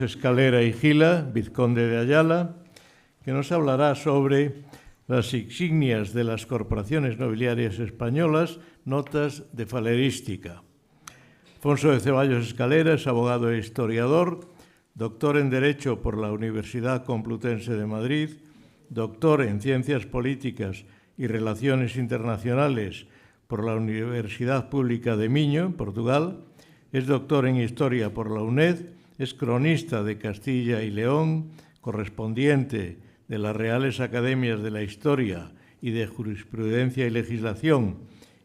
Escalera y Gila, vizconde de Ayala, que nos hablará sobre las insignias de las corporaciones nobiliarias españolas, notas de falerística. Alfonso de Ceballos Escalera es abogado e historiador, doctor en Derecho por la Universidad Complutense de Madrid, doctor en Ciencias Políticas y Relaciones Internacionales por la Universidad Pública de Miño, en Portugal, es doctor en Historia por la UNED, es cronista de Castilla y León, correspondiente de las Reales Academias de la Historia y de Jurisprudencia y Legislación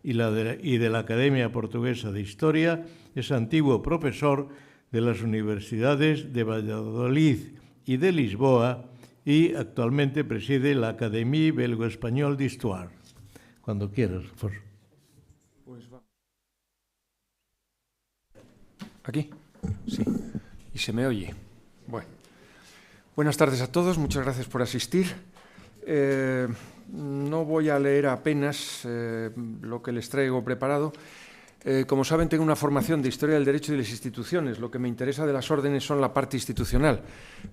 y de la Academia Portuguesa de Historia, es antiguo profesor de las universidades de Valladolid y de Lisboa y actualmente preside la Académie Belgo-Español d'Histoire. Cuando quieras, Alfonso. Pues va. ¿Aquí? Sí. ¿Y se me oye? Bueno. Buenas tardes a todos, muchas gracias por asistir. No voy a leer apenas lo que les traigo preparado. Como saben, tengo una formación de Historia del Derecho y de las Instituciones. Lo que me interesa de las órdenes son la parte institucional.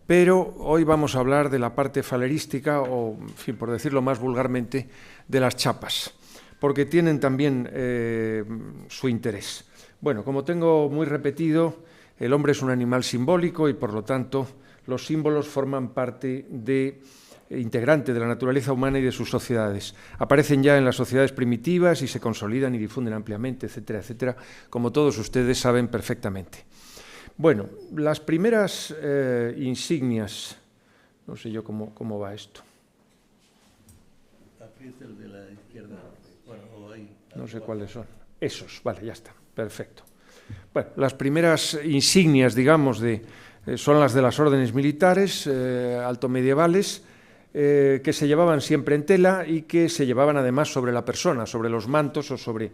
Pero hoy vamos a hablar de la parte falerística o, en fin, por decirlo más vulgarmente, de las chapas, porque tienen también su interés. Bueno, como tengo muy repetido, el hombre es un animal simbólico y, por lo tanto, los símbolos forman parte integrante de la naturaleza humana y de sus sociedades. Aparecen ya en las sociedades primitivas y se consolidan y difunden ampliamente, etcétera, etcétera, como todos ustedes saben perfectamente. Bueno, las primeras insignias, no sé yo cómo va esto. Aprieta el de la izquierda. Bueno, o ahí. No sé cuáles son. Esos, vale, ya está, perfecto. Bueno, las primeras insignias, digamos, son las de las órdenes militares altomedievales, que se llevaban siempre en tela y que se llevaban además sobre la persona, sobre los mantos o sobre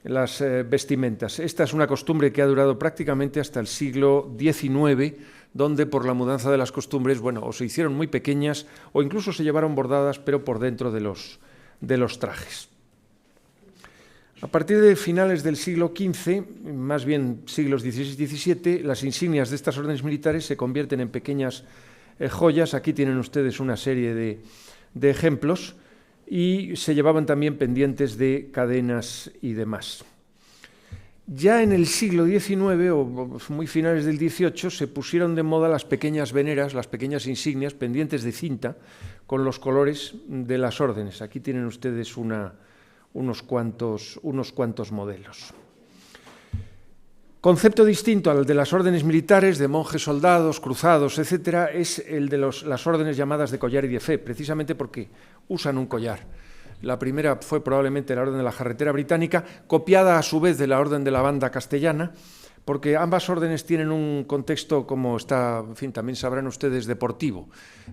las vestimentas. Esta es una costumbre que ha durado prácticamente hasta el siglo XIX, donde por la mudanza de las costumbres, bueno, o se hicieron muy pequeñas o incluso se llevaron bordadas, pero por dentro de los trajes. A partir de finales del siglo XV, más bien siglos XVI y XVII, las insignias de estas órdenes militares se convierten en pequeñas joyas. Aquí tienen ustedes una serie de ejemplos y se llevaban también pendientes de cadenas y demás. Ya en el siglo XIX o muy finales del XVIII se pusieron de moda las pequeñas veneras, las pequeñas insignias pendientes de cinta con los colores de las órdenes. Aquí tienen ustedes unos cuantos modelos. Concepto distinto al de las órdenes militares, de monjes, soldados, cruzados, etcétera, es el de las órdenes llamadas de collar y de fe, precisamente porque usan un collar. La primera fue probablemente la Orden de la Jarretera británica, copiada a su vez de la Orden de la Banda castellana, porque ambas órdenes tienen un contexto, como está, en fin, también sabrán ustedes, deportivo.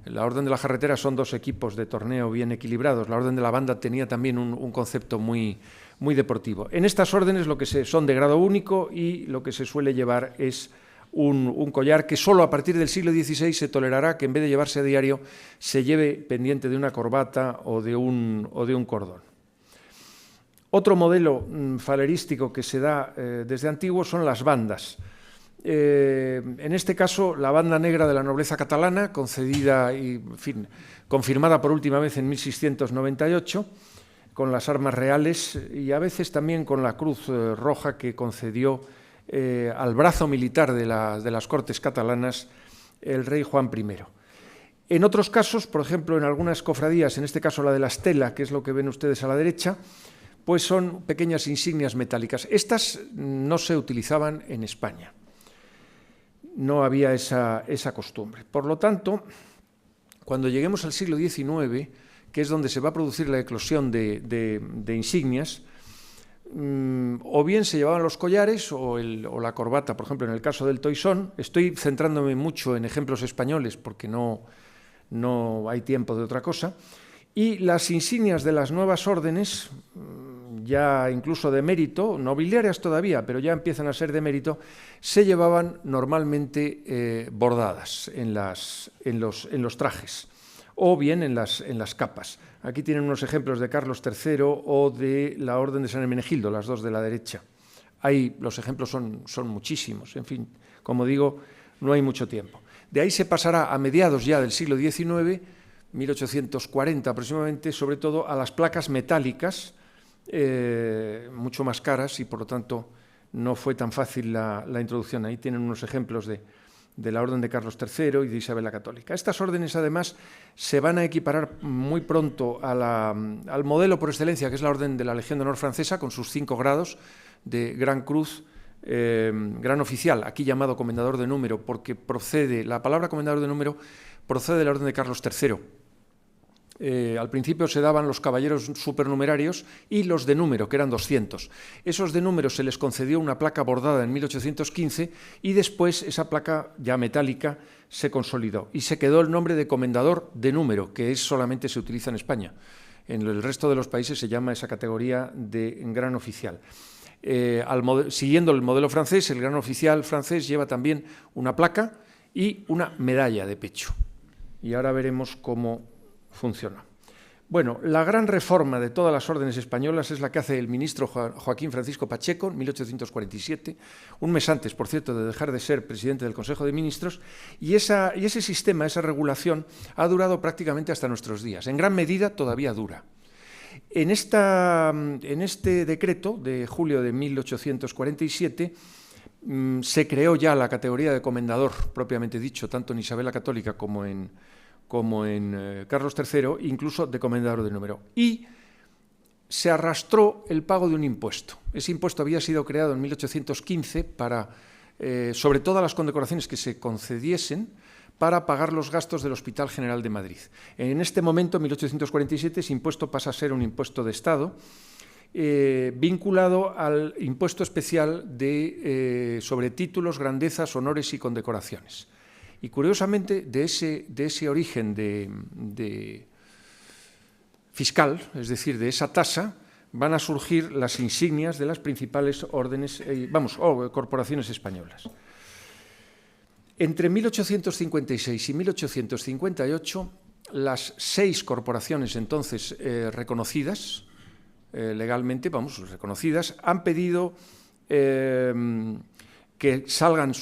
La Orden de la Jarretera son dos equipos de torneo bien equilibrados. La Orden de la Banda tenía también un concepto muy deportivo. En estas órdenes son de grado único y lo que se suele llevar es un collar que solo a partir del siglo XVI se tolerará que en vez de llevarse a diario se lleve pendiente de una corbata o de un cordón. Otro modelo falerístico que se da desde antiguo son las bandas. En este caso, la banda negra de la nobleza catalana, concedida y, en fin, confirmada por última vez en 1698, con las armas reales y a veces también con la cruz roja que concedió al brazo militar de las Cortes catalanas el rey Juan I. En otros casos, por ejemplo, en algunas cofradías, en este caso la de la estela, que es lo que ven ustedes a la derecha, pues son pequeñas insignias metálicas. Estas no se utilizaban en España. No había esa costumbre. Por lo tanto, cuando lleguemos al siglo XIX, que es donde se va a producir la eclosión de insignias, o bien se llevaban los collares o la corbata, por ejemplo, en el caso del toisón. Estoy centrándome mucho en ejemplos españoles porque no hay tiempo de otra cosa. Y las insignias de las nuevas órdenes, ya incluso de mérito, nobiliarias todavía, pero ya empiezan a ser de mérito, se llevaban normalmente bordadas en los trajes o bien en las capas. Aquí tienen unos ejemplos de Carlos III o de la Orden de San Hermenegildo, las dos de la derecha. Los ejemplos son muchísimos. En fin, como digo, no hay mucho tiempo. De ahí se pasará a mediados ya del siglo XIX, 1840 aproximadamente, sobre todo a las placas metálicas, mucho más caras, y por lo tanto no fue tan fácil la introducción. Ahí tienen unos ejemplos de la Orden de Carlos III y de Isabel la Católica. Estas órdenes, además, se van a equiparar muy pronto al modelo por excelencia, que es la Orden de la Legión de Honor francesa, con sus 5 grados de Gran Cruz, Gran Oficial, aquí llamado Comendador de Número, porque la palabra Comendador de Número procede de la Orden de Carlos III. Al principio se daban los caballeros supernumerarios y los de número, que eran 200. Esos de número se les concedió una placa bordada en 1815 y después esa placa ya metálica se consolidó y se quedó el nombre de Comendador de Número, que solamente se utiliza en España. En el resto de los países se llama esa categoría de Gran Oficial. Siguiendo el modelo francés, el Gran Oficial francés lleva también una placa y una medalla de pecho. Y ahora veremos cómo funciona. Bueno, la gran reforma de todas las órdenes españolas es la que hace el ministro Joaquín Francisco Pacheco en 1847, un mes antes, por cierto, de dejar de ser presidente del Consejo de Ministros, y ese sistema, esa regulación, ha durado prácticamente hasta nuestros días. En gran medida todavía dura. En este decreto de julio de 1847 se creó ya la categoría de comendador, propiamente dicho, tanto en Isabel la Católica como en Carlos III, incluso de comendador de número. Y se arrastró el pago de un impuesto. Ese impuesto había sido creado en 1815 sobre todas las condecoraciones que se concediesen, para pagar los gastos del Hospital General de Madrid. En este momento, en 1847, ese impuesto pasa a ser un impuesto de Estado, vinculado al impuesto especial sobre títulos, grandezas, honores y condecoraciones. Y curiosamente, de ese origen fiscal, es decir, de esa tasa, van a surgir las insignias de las principales órdenes, corporaciones españolas. Entre 1856 y 1858, las 6 corporaciones entonces reconocidas, legalmente, reconocidas, han pedido que salgan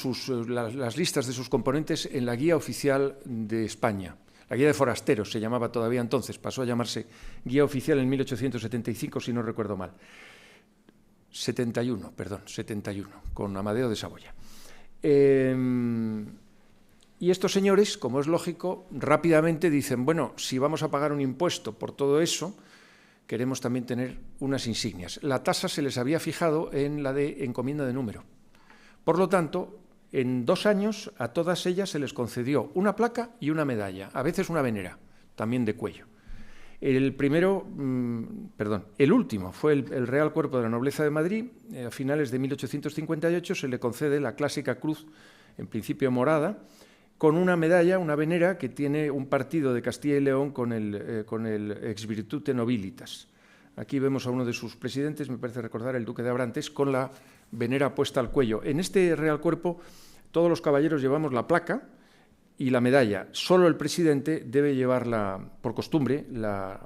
las listas de sus componentes en la Guía Oficial de España. La Guía de Forasteros se llamaba todavía entonces, pasó a llamarse Guía Oficial en 1875, si no recuerdo mal. 71, con Amadeo de Saboya. Y estos señores, como es lógico, rápidamente dicen, bueno, si vamos a pagar un impuesto por todo eso, queremos también tener unas insignias. La tasa se les había fijado en la de encomienda de número. Por lo tanto, en 2 años a todas ellas se les concedió una placa y una medalla, a veces una venera, también de cuello. El último fue el Real Cuerpo de la Nobleza de Madrid. A finales de 1858 se le concede la clásica cruz, en principio morada, con una medalla, una venera, que tiene un partido de Castilla y León con el Ex Virtute Nobilitas. Aquí vemos a uno de sus presidentes, me parece recordar, el duque de Abrantes, con la venera puesta al cuello. En este Real Cuerpo todos los caballeros llevamos la placa y la medalla. Solo el presidente debe llevar, por costumbre, la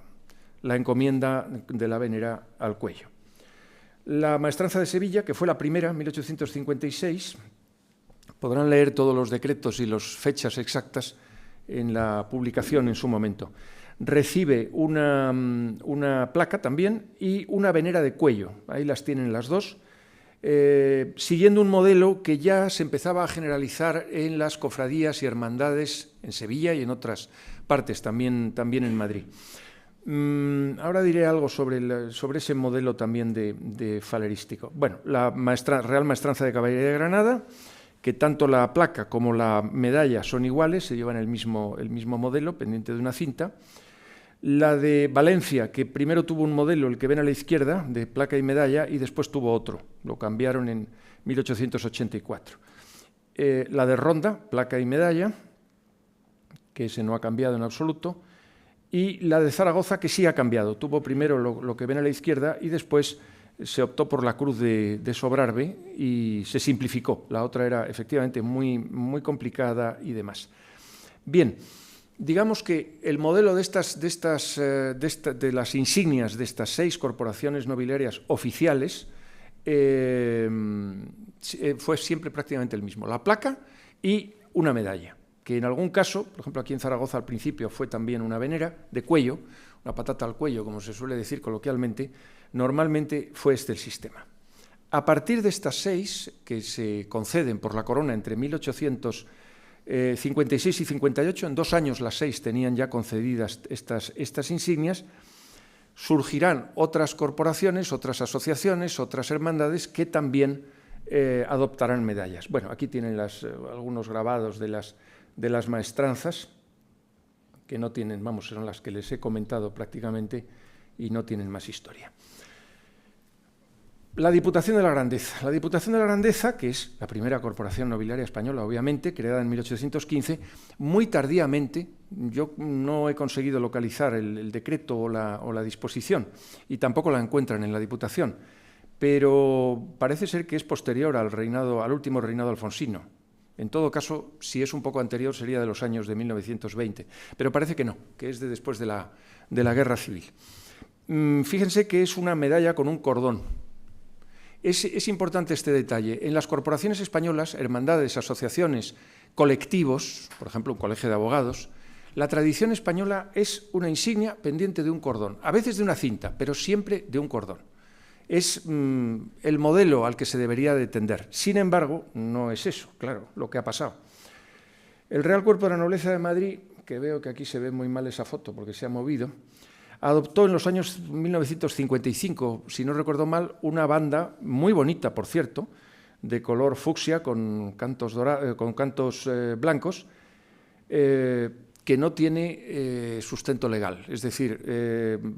encomienda de la venera al cuello. La Maestranza de Sevilla, que fue la primera, en 1856, podrán leer todos los decretos y las fechas exactas en la publicación en su momento. Recibe una placa también y una venera de cuello. Ahí las tienen las dos, siguiendo un modelo que ya se empezaba a generalizar en las cofradías y hermandades en Sevilla y en otras partes, también en Madrid. Ahora diré algo sobre ese modelo también de falerístico. Bueno, la Real Maestranza de Caballería de Granada, que tanto la placa como la medalla son iguales, se llevan el mismo modelo, pendiente de una cinta. La de Valencia, que primero tuvo un modelo, el que ven a la izquierda, de placa y medalla, y después tuvo otro, lo cambiaron en 1884. La de Ronda, placa y medalla, que ese no ha cambiado en absoluto, y la de Zaragoza, que sí ha cambiado. Tuvo primero lo que ven a la izquierda y después se optó por la cruz de Sobrarbe y se simplificó. La otra era efectivamente muy, muy complicada y demás. Bien, digamos que el modelo de las insignias de estas 6 corporaciones nobiliarias oficiales fue siempre prácticamente el mismo. La placa y una medalla, que en algún caso, por ejemplo aquí en Zaragoza al principio fue también una venera de cuello, una patata al cuello, como se suele decir coloquialmente, normalmente fue este el sistema. A partir de estas 6 que se conceden por la corona entre 1856 y 58, en 2 años las 6 tenían ya concedidas estas insignias, surgirán otras corporaciones, otras asociaciones, otras hermandades que también adoptarán medallas. Bueno, aquí tienen algunos grabados de las maestranzas, que no tienen, vamos, son las que les he comentado prácticamente y no tienen más historia. La Diputación de la Grandeza. La Diputación de la Grandeza, que es la primera corporación nobiliaria española, obviamente, creada en 1815, muy tardíamente, yo no he conseguido localizar el decreto o la disposición, y tampoco la encuentran en la Diputación, pero parece ser que es posterior al último reinado alfonsino. En todo caso, si es un poco anterior, sería de los años de 1920, pero parece que no, que es de después de la Guerra Civil. Fíjense que es una medalla con un cordón. Es importante este detalle. En las corporaciones españolas, hermandades, asociaciones, colectivos, por ejemplo, un colegio de abogados, la tradición española es una insignia pendiente de un cordón, a veces de una cinta, pero siempre de un cordón. Es el modelo al que se debería de tender. Sin embargo, no es eso, claro, lo que ha pasado. El Real Cuerpo de la Nobleza de Madrid, que veo que aquí se ve muy mal esa foto porque se ha movido, adoptó en los años 1955, si no recuerdo mal, una banda muy bonita, por cierto, de color fucsia con cantos blancos, que no tiene sustento legal. Es decir,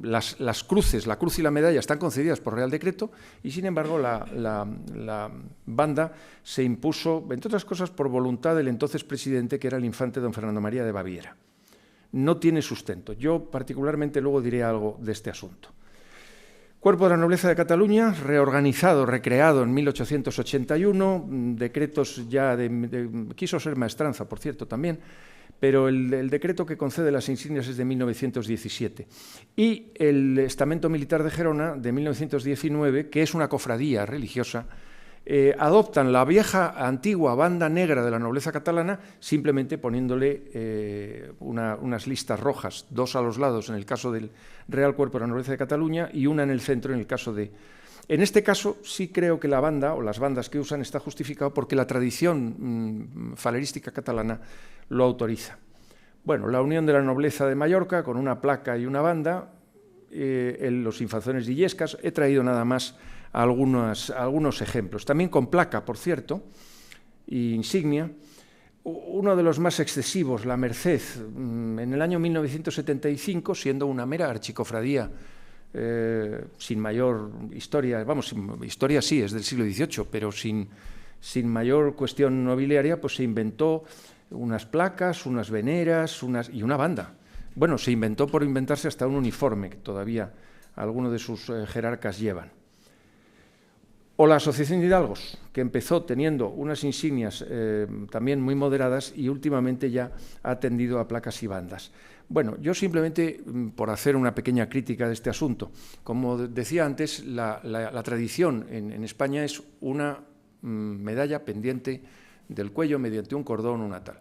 las cruces, la cruz y la medalla están concedidas por Real Decreto y, sin embargo, la banda se impuso, entre otras cosas, por voluntad del entonces presidente, que era el infante don Fernando María de Baviera. No tiene sustento. Yo particularmente luego diré algo de este asunto. Cuerpo de la Nobleza de Cataluña, reorganizado, recreado en 1881, decretos ya quiso ser maestranza, por cierto, también, pero el decreto que concede las insignias es de 1917. Y el Estamento Militar de Gerona, de 1919, que es una cofradía religiosa, adoptan la vieja, antigua banda negra de la nobleza catalana, simplemente poniéndole unas listas rojas, 2 a los lados en el caso del Real Cuerpo de la Nobleza de Cataluña y una en el centro en el caso de... En este caso sí creo que la banda o las bandas que usan está justificado porque la tradición falerística catalana lo autoriza. Bueno, la Unión de la Nobleza de Mallorca con una placa y una banda, los infanzones de Illescas, he traído nada más algunos ejemplos. También con placa, por cierto, e insignia. Uno de los más excesivos, la Merced, en el año 1975, siendo una mera archicofradía sin mayor historia, vamos, historia sí, es del siglo XVIII, pero sin mayor cuestión nobiliaria, pues se inventó unas placas, unas veneras y una banda. Bueno, se inventó por inventarse hasta un uniforme, que todavía algunos de sus jerarcas llevan. O la Asociación de Hidalgos, que empezó teniendo unas insignias también muy moderadas y últimamente ya ha tendido a placas y bandas. Bueno, yo simplemente, por hacer una pequeña crítica de este asunto, como decía antes, la tradición en España es una medalla pendiente del cuello mediante un cordón, una tal.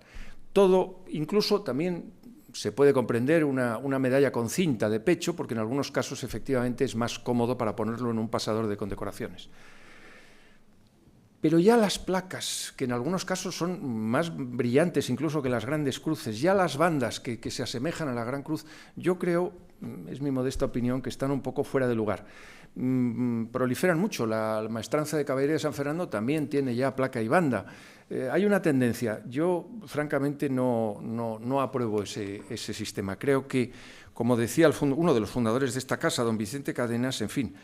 Todo, incluso también se puede comprender una medalla con cinta de pecho, porque en algunos casos efectivamente es más cómodo para ponerlo en un pasador de condecoraciones. Pero ya las placas, que en algunos casos son más brillantes incluso que las grandes cruces, ya las bandas que se asemejan a la Gran Cruz, yo creo, es mi modesta opinión, que están un poco fuera de lugar. Proliferan mucho, la maestranza de caballería de San Fernando también tiene ya placa y banda. Hay una tendencia, yo francamente no apruebo ese sistema. Creo que, como decía uno de los fundadores de esta casa, don Vicente Cadenas, en fin,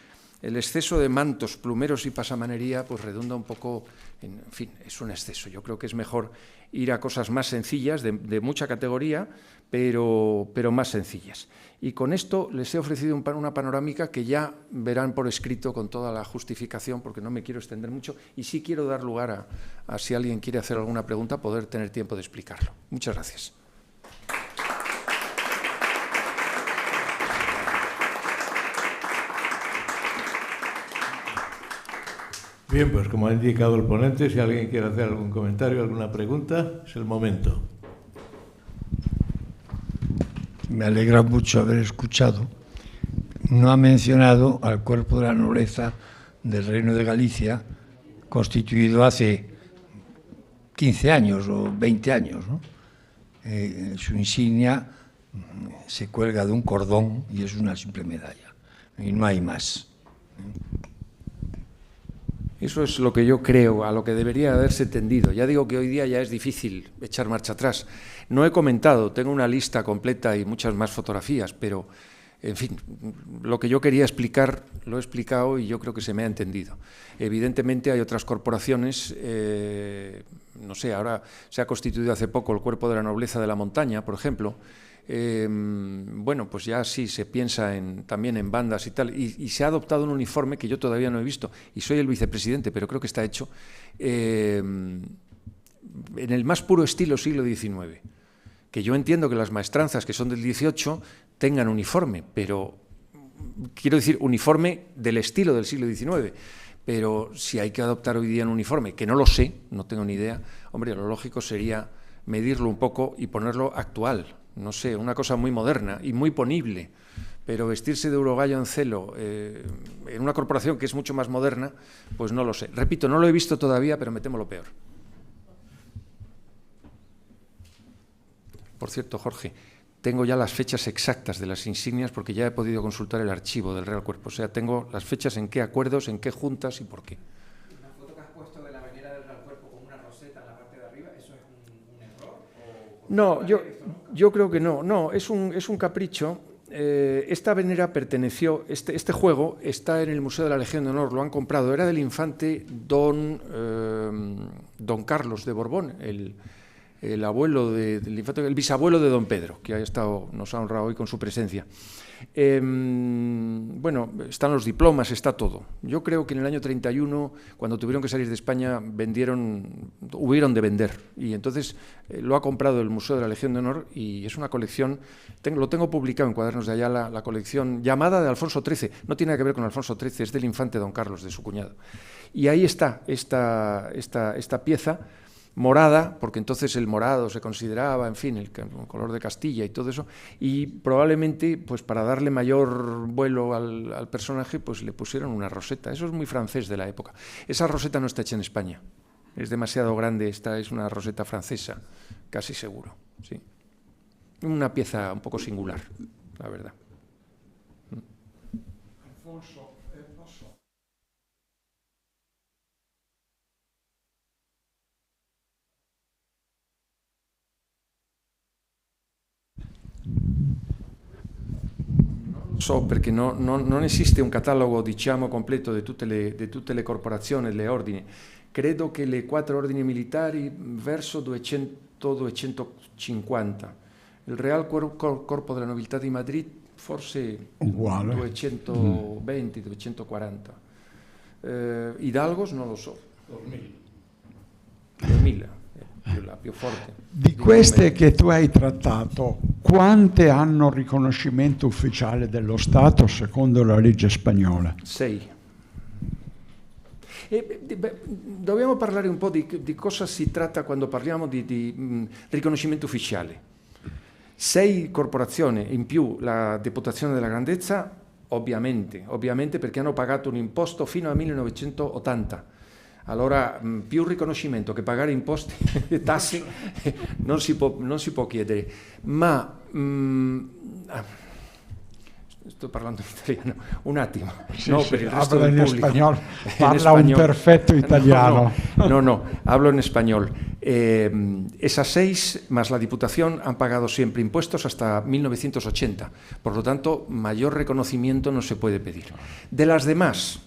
el exceso de mantos, plumeros y pasamanería pues redunda un poco, en fin, es un exceso. Yo creo que es mejor ir a cosas más sencillas, de mucha categoría, pero más sencillas. Y con esto les he ofrecido una panorámica que ya verán por escrito con toda la justificación, porque no me quiero extender mucho y sí quiero dar lugar a si alguien quiere hacer alguna pregunta, poder tener tiempo de explicarlo. Muchas gracias. Bien, pues como ha indicado el ponente, si alguien quiere hacer algún comentario, alguna pregunta, es el momento. Me alegra mucho haber escuchado. No ha mencionado al cuerpo de la nobleza del Reino de Galicia, constituido hace 15 años o 20 años, ¿no? Su insignia se cuelga de un cordón y es una simple medalla, y no hay más. Eso es lo que yo creo, a lo que debería haberse tendido. Ya digo que hoy día ya es difícil echar marcha atrás. No he comentado, tengo una lista completa y muchas más fotografías, pero, en fin, lo que yo quería explicar lo he explicado y yo creo que se me ha entendido. Evidentemente hay otras corporaciones, no sé, ahora se ha constituido hace poco el Cuerpo de la Nobleza de la Montaña, por ejemplo. Bueno, pues ya sí se piensa también en bandas y tal, y se ha adoptado un uniforme que yo todavía no he visto, y soy el vicepresidente, pero creo que está hecho en el más puro estilo siglo XIX, que yo entiendo que las maestranzas que son del XVIII tengan uniforme, pero quiero decir uniforme del estilo del siglo XIX, pero si hay que adoptar hoy día un uniforme, que no lo sé, no tengo ni idea, hombre, lo lógico sería medirlo un poco y ponerlo actual. No sé, una cosa muy moderna y muy ponible, pero vestirse de urogallo en celo en una corporación que es mucho más moderna, pues no lo sé. Repito, no lo he visto todavía, pero me temo lo peor. Por cierto, Jorge, tengo ya las fechas exactas de las insignias porque ya he podido consultar el archivo del Real Cuerpo. O sea, tengo las fechas en qué acuerdos, en qué juntas y por qué. ¿La foto que has puesto de la avenida del Real Cuerpo con una roseta en la parte de arriba, eso es un error? No, yo creo que no. No, es un capricho. Esta venera perteneció, este juego está en el Museo de la Legión de Honor, lo han comprado, era del infante don Carlos de Borbón, el abuelo del infante, el bisabuelo de don Pedro, que nos ha honrado hoy con su presencia. Bueno, están los diplomas, está todo. Yo creo que en el año 31, cuando tuvieron que salir de España, hubieron de vender. Y entonces lo ha comprado el Museo de la Legión de Honor y es una colección, lo tengo publicado en Cuadernos de Ayala, la colección llamada de Alfonso XIII. No tiene nada que ver con Alfonso XIII, es del infante don Carlos, de su cuñado. Y ahí está esta pieza morada, porque entonces el morado se consideraba, en fin, el color de Castilla y todo eso, y probablemente, pues para darle mayor vuelo al personaje, pues le pusieron una roseta. Eso es muy francés de la época. Esa roseta no está hecha en España, es demasiado grande, esta es una roseta francesa, casi seguro, sí. Una pieza un poco singular, la verdad. Alfonso, posso? So, perché non esiste un catalogo, diciamo, completo di tutte le corporazioni, le ordini. Credo che le 4 ordini militari verso 200-250. Il Real Corpo della Nobiltà di Madrid forse uguale. 220-240. Hidalgos non lo so. 2000. 2000. La più forte. Di queste che tu hai trattato, quante hanno riconoscimento ufficiale dello Stato secondo la legge spagnola? 6. Dobbiamo parlare un po' di cosa si tratta quando parliamo di riconoscimento ufficiale. 6 corporazioni, in più la Deputazione della Grandezza, ovviamente perché hanno pagato un imposto fino al 1980. Allora più riconoscimento che pagare imposti e tasse non si può chiedere, ma sto parlando in italiano un attimo, Sì, no, sì, per il resto habla del en pubblico. español, parla En español. un perfecto italiano. No, hablo en español. Esas 6 más la Diputación han pagado siempre impuestos hasta 1980, por lo tanto mayor reconocimiento no se puede pedir. De las demás,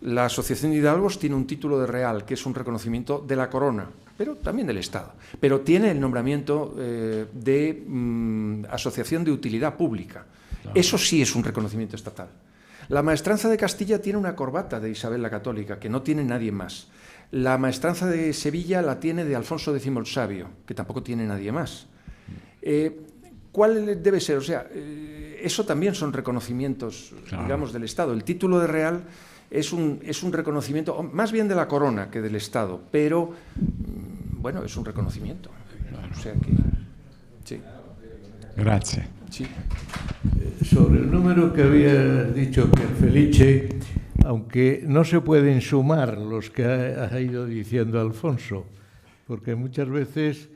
la Asociación de Hidalgos tiene un título de real, que es un reconocimiento de la corona, pero también del Estado. Pero tiene el nombramiento de Asociación de Utilidad Pública. Claro. Eso sí es un reconocimiento estatal. La Maestranza de Castilla tiene una corbata de Isabel la Católica, que no tiene nadie más. La Maestranza de Sevilla la tiene de Alfonso X el Sabio, que tampoco tiene nadie más. ¿Cuál debe ser? O sea, eso también son reconocimientos, claro, digamos, del Estado. El título de real es un reconocimiento, más bien de la corona que del Estado, pero, bueno, es un reconocimiento. O sea que, sí. Grazie. Sí. Sobre el número que había dicho que Felice, aunque no se pueden sumar los que ha ido diciendo Alfonso, porque muchas veces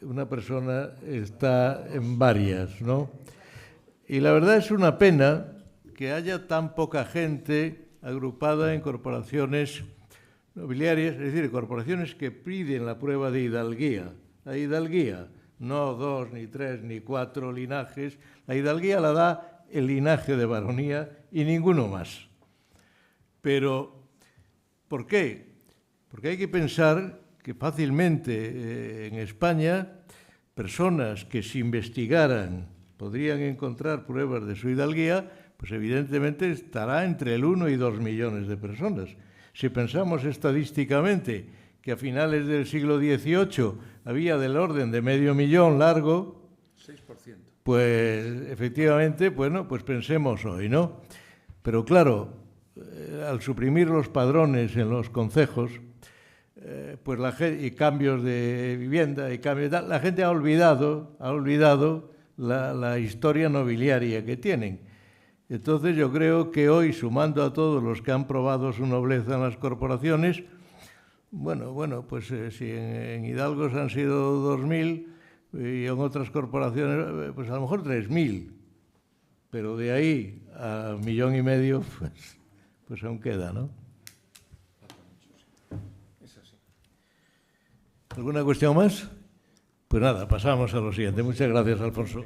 una persona está en varias, ¿no? Y la verdad es una pena que haya tan poca gente agrupada en corporaciones nobiliarias, es decir, corporaciones que piden la prueba de hidalguía. La hidalguía, no 2, ni 3, ni 4 linajes. La hidalguía la da el linaje de baronía y ninguno más. Pero, ¿por qué? Porque hay que pensar que fácilmente en España personas que si investigaran podrían encontrar pruebas de su hidalguía, pues evidentemente estará entre el 1 y 2 millones de personas. Si pensamos estadísticamente que a finales del siglo XVIII había del orden de 500.000 largo, 6%. pues efectivamente, bueno, pues pensemos hoy, ¿no? Pero claro, al suprimir los padrones en los concejos, pues y cambios de vivienda y cambios de tal, la gente ha olvidado la historia nobiliaria que tienen. Entonces yo creo que hoy, sumando a todos los que han probado su nobleza en las corporaciones, bueno, pues si en Hidalgo han sido 2.000 y en otras corporaciones, pues a lo mejor 3.000, pero de ahí a 1,5 millones, pues aún queda, ¿no? ¿Alguna cuestión más? Pues nada, pasamos a lo siguiente. Muchas gracias, Alfonso.